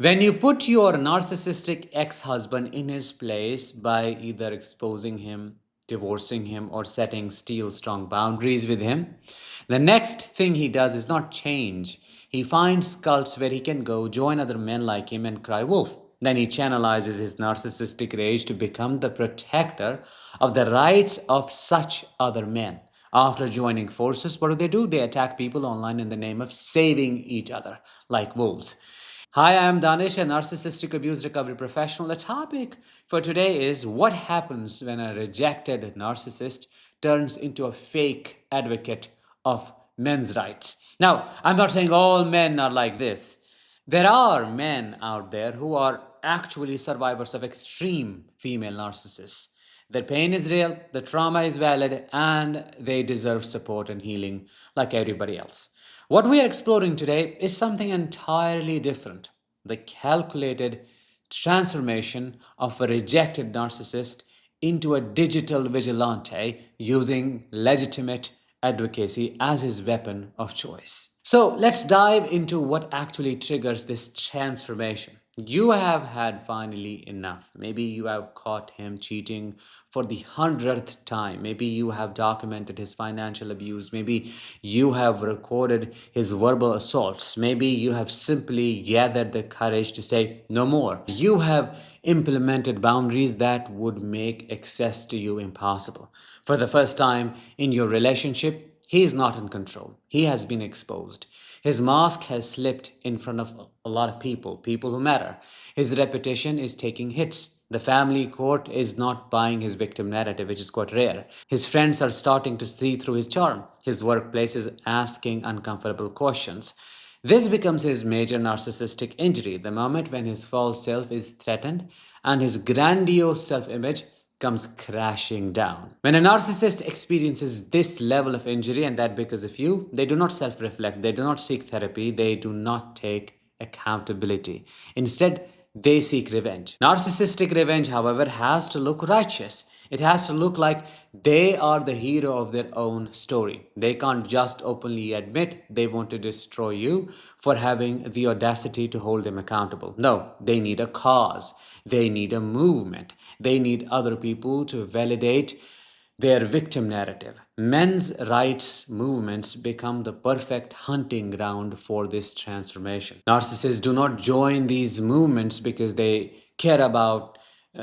When you put your narcissistic ex husband in his place by either exposing him, divorcing him, or setting steel strong boundaries with him, the next thing he does is not change. He finds cults where he can go, join other men like him, and cry wolf. Then he channelizes his narcissistic rage to become the protector of the rights of such other men. After joining forces, what do? They attack people online in the name of saving each other, like wolves. Hi, I am Danish, a narcissistic abuse recovery professional. The topic for today is what happens when a rejected narcissist turns into a fake advocate of men's rights. Now, I'm not saying all men are like this. There are men out there who are actually survivors of extreme female narcissists. Their pain is real, the trauma is valid, and they deserve support and healing like everybody else. What we are exploring today is something entirely different: the calculated transformation of a rejected narcissist into a digital vigilante using legitimate advocacy as his weapon of choice. So let's dive into what actually triggers this transformation. You have had finally enough. Maybe you have caught him cheating for the 100th time. Maybe you have documented his financial abuse. Maybe you have recorded his verbal assaults. Maybe you have simply gathered the courage to say no more. You have implemented boundaries that would make access to you impossible. For the first time in your relationship, he is not in control. He has been exposed. His mask has slipped in front of a lot of people, people who matter. His reputation is taking hits. The family court is not buying his victim narrative, which is quite rare. His friends are starting to see through his charm. His workplace is asking uncomfortable questions. This becomes his major narcissistic injury, the moment when his false self is threatened and his grandiose self image comes crashing down. When a narcissist experiences this level of injury, and that because of you, they do not self reflect, they do not seek therapy, they do not take accountability. Instead, they seek revenge. Narcissistic revenge, however, has to look righteous. It has to look like they are the hero of their own story. They can't just openly admit they want to destroy you for having the audacity to hold them accountable. No, they need a cause. They need a movement. They need other people to validate their victim narrative. Men's rights movements become the perfect hunting ground for this transformation. Narcissists do not join these movements because they care about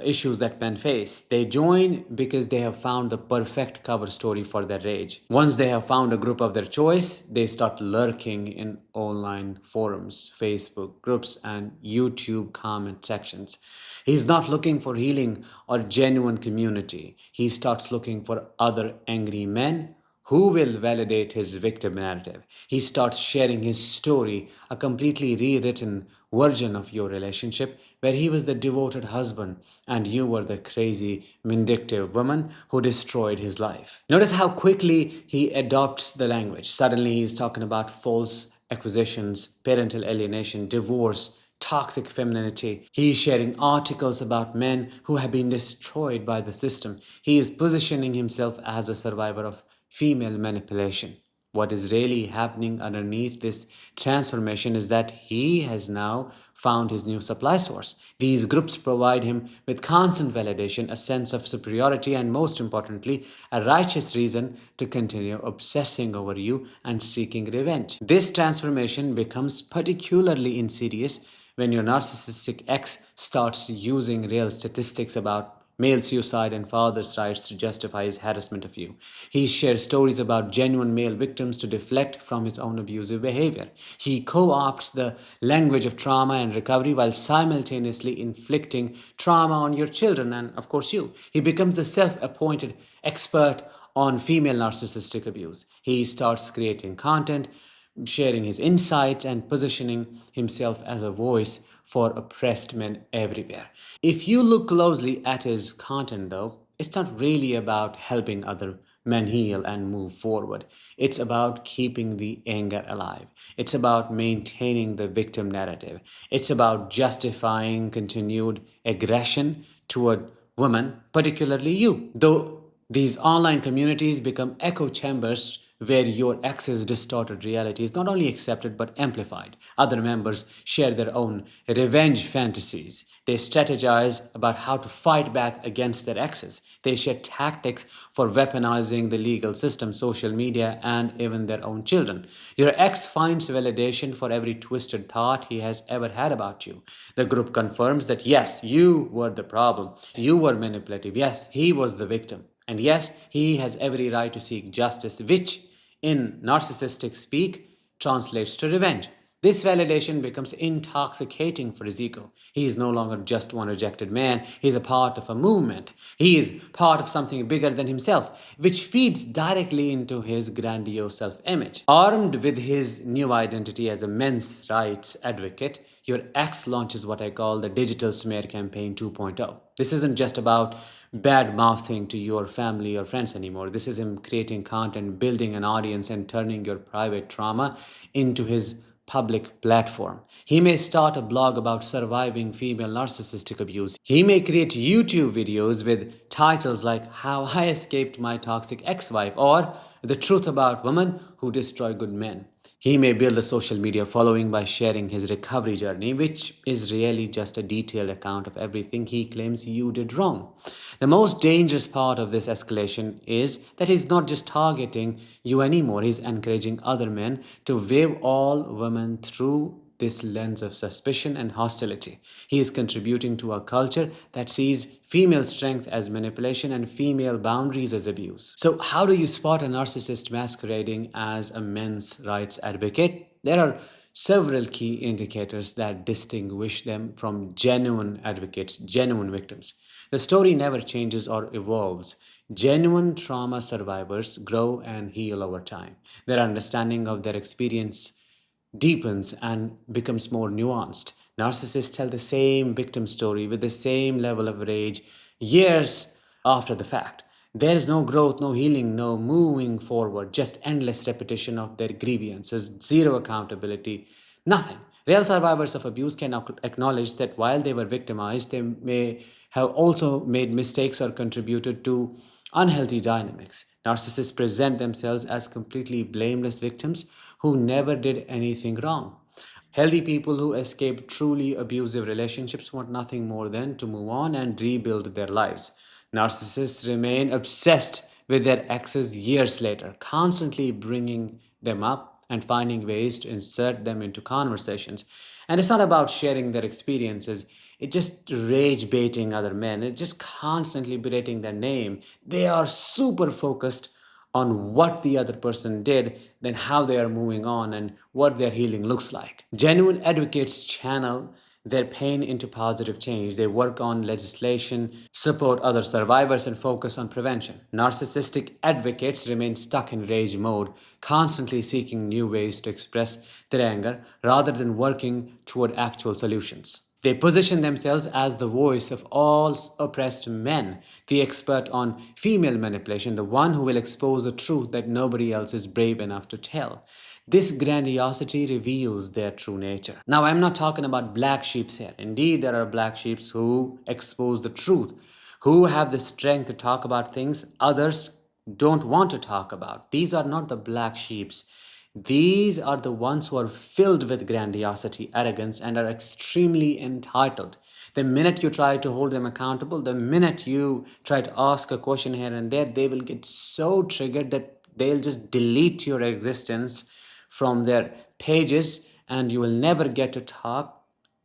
issues that men face. They join because they have found the perfect cover story for their rage. Once they have found a group of their choice, they start lurking in online forums, Facebook groups, and YouTube comment sections. He's not looking for healing or genuine community. He starts looking for other angry men who will validate his victim narrative. He starts sharing his story, a completely rewritten version of your relationship, where he was the devoted husband and you were the crazy, vindictive woman who destroyed his life. Notice how quickly he adopts the language. Suddenly, he's talking about false accusations, parental alienation, divorce, toxic femininity. He is sharing articles about men who have been destroyed by the system. He is positioning himself as a survivor of female manipulation. What is really happening underneath this transformation is that he has now found his new supply source. These groups provide him with constant validation, a sense of superiority, and most importantly, a righteous reason to continue obsessing over you and seeking revenge. This transformation becomes particularly insidious when your narcissistic ex starts using real statistics about male suicide and fathers' rights to justify his harassment of you. He shares stories about genuine male victims to deflect from his own abusive behavior. He co opts the language of trauma and recovery while simultaneously inflicting trauma on your children and, of course, you. He becomes the self appointed expert on female narcissistic abuse. He starts creating content, sharing his insights, and positioning himself as a voice for oppressed men everywhere. If you look closely at his content, though, it's not really about helping other men heal and move forward. It's about keeping the anger alive. It's about maintaining the victim narrative. It's about justifying continued aggression toward women, particularly you. Though these online communities become echo chambers where your ex's distorted reality is not only accepted but amplified. Other members share their own revenge fantasies. They strategize about how to fight back against their exes. They share tactics for weaponizing the legal system, social media, and even their own children. Your ex finds validation for every twisted thought he has ever had about you. The group confirms that yes, you were the problem. You were manipulative. Yes, he was the victim. And yes, he has every right to seek justice, which in narcissistic speak translates to revenge. This validation becomes intoxicating for his ego. He is no longer just one rejected man, he is a part of a movement. He is part of something bigger than himself, which feeds directly into his grandiose self image. Armed with his new identity as a men's rights advocate, your ex launches what I call the digital smear campaign 2.0. This isn't just about bad mouthing to your family or friends anymore. This is him creating content, building an audience, and turning your private trauma into his public platform. He may start a blog about surviving female narcissistic abuse. He may create YouTube videos with titles like How I Escaped My Toxic Ex-Wife or The Truth About Women Who Destroy Good Men. He may build a social media following by sharing his recovery journey, which is really just a detailed account of everything he claims you did wrong. The most dangerous part of this escalation is that he's not just targeting you anymore, he's encouraging other men to view all women through this lens of suspicion and hostility. He is contributing to a culture that sees female strength as manipulation and female boundaries as abuse. So, how do you spot a narcissist masquerading as a men's rights advocate? There are several key indicators that distinguish them from genuine advocates, genuine victims. The story never changes or evolves. Genuine trauma survivors grow and heal over time. Their understanding of their experience deepens and becomes more nuanced. Narcissists tell the same victim story with the same level of rage years after the fact. There is no growth, no healing, no moving forward, just endless repetition of their grievances, zero accountability, nothing. Real survivors of abuse can acknowledge that while they were victimized, they may have also made mistakes or contributed to unhealthy dynamics. Narcissists present themselves as completely blameless victims who never did anything wrong. Healthy people who escape truly abusive relationships want nothing more than to move on and rebuild their lives. Narcissists remain obsessed with their exes years later, constantly bringing them up and finding ways to insert them into conversations. And it's not about sharing their experiences, it's just rage baiting other men, it's just constantly berating their name. They are super focused on what the other person did, then how they are moving on and what their healing looks like. Genuine advocates channel their pain into positive change. They work on legislation, support other survivors, and focus on prevention. Narcissistic advocates remain stuck in rage mode, constantly seeking new ways to express their anger rather than working toward actual solutions. They position themselves as the voice of all oppressed men, the expert on female manipulation, the one who will expose a truth that nobody else is brave enough to tell. This grandiosity reveals their true nature. Now, I'm not talking about black sheep here. Indeed, there are black sheep who expose the truth, who have the strength to talk about things others don't want to talk about. These are not the black sheeps. These are the ones who are filled with grandiosity, arrogance, and are extremely entitled. The minute you try to hold them accountable, the minute you try to ask a question here and there, they will get so triggered that they'll just delete your existence from their pages and you will never get to talk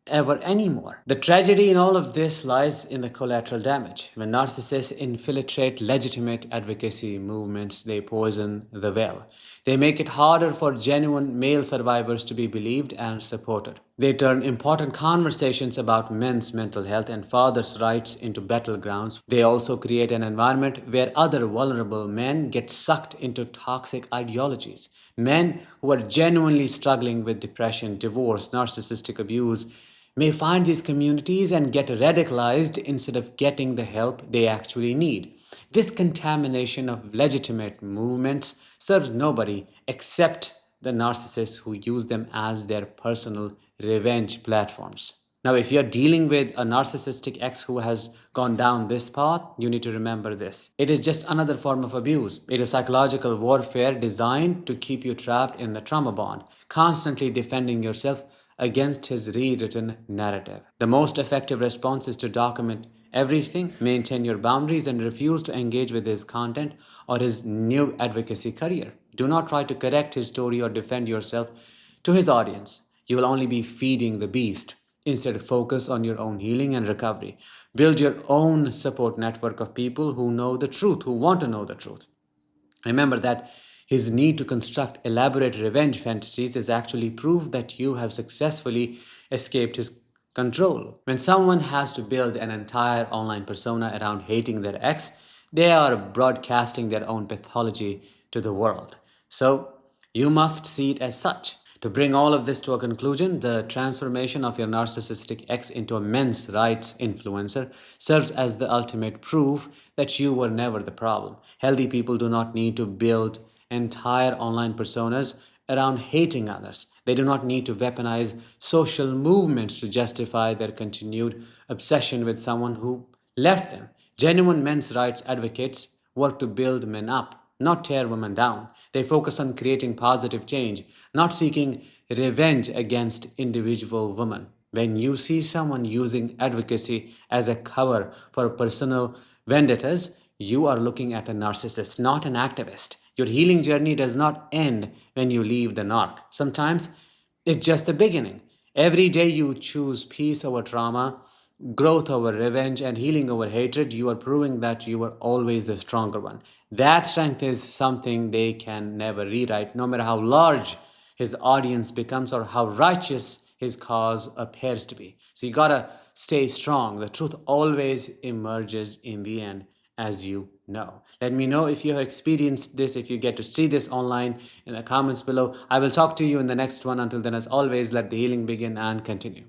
ever anymore. The tragedy in all of this lies in the collateral damage. When narcissists infiltrate legitimate advocacy movements, they poison the well. They make it harder for genuine male survivors to be believed and supported. They turn important conversations about men's mental health and fathers' rights into battlegrounds. They also create an environment where other vulnerable men get sucked into toxic ideologies. Men who are genuinely struggling with depression, divorce, narcissistic abuse, may find these communities and get radicalized instead of getting the help they actually need. This contamination of legitimate movements serves nobody except the narcissists who use them as their personal revenge platforms. Now, if you're dealing with a narcissistic ex who has gone down this path, you need to remember this. It is just another form of abuse. It is psychological warfare designed to keep you trapped in the trauma bond, constantly defending yourself against his rewritten narrative. The most effective response is to document everything, maintain your boundaries, and refuse to engage with his content or his new advocacy career. Do not try to correct his story or defend yourself to his audience. You will only be feeding the beast. Instead, focus on your own healing and recovery. Build your own support network of people who know the truth, who want to know the truth. Remember that his need to construct elaborate revenge fantasies is actually proof that you have successfully escaped his control. When someone has to build an entire online persona around hating their ex, they are broadcasting their own pathology to the world. So, you must see it as such. To bring all of this to a conclusion, the transformation of your narcissistic ex into a men's rights influencer serves as the ultimate proof that you were never the problem. Healthy people do not need to build entire online personas around hating others. They do not need to weaponize social movements to justify their continued obsession with someone who left them. Genuine men's rights advocates work to build men up, not tear women down. They focus on creating positive change, not seeking revenge against individual women. When you see someone using advocacy as a cover for personal vendettas, you are looking at a narcissist, not an activist. Your healing journey does not end when you leave the narc. Sometimes it's just the beginning. Every day you choose peace over trauma, growth over revenge, and healing over hatred, you are proving that you are always the stronger one. That strength is something they can never rewrite, no matter how large his audience becomes or how righteous his cause appears to be. So you gotta stay strong. The truth always emerges in the end, as you know. Let me know if you have experienced this, if you get to see this online in the comments below. I will talk to you in the next one. Until then, as always, let the healing begin and continue.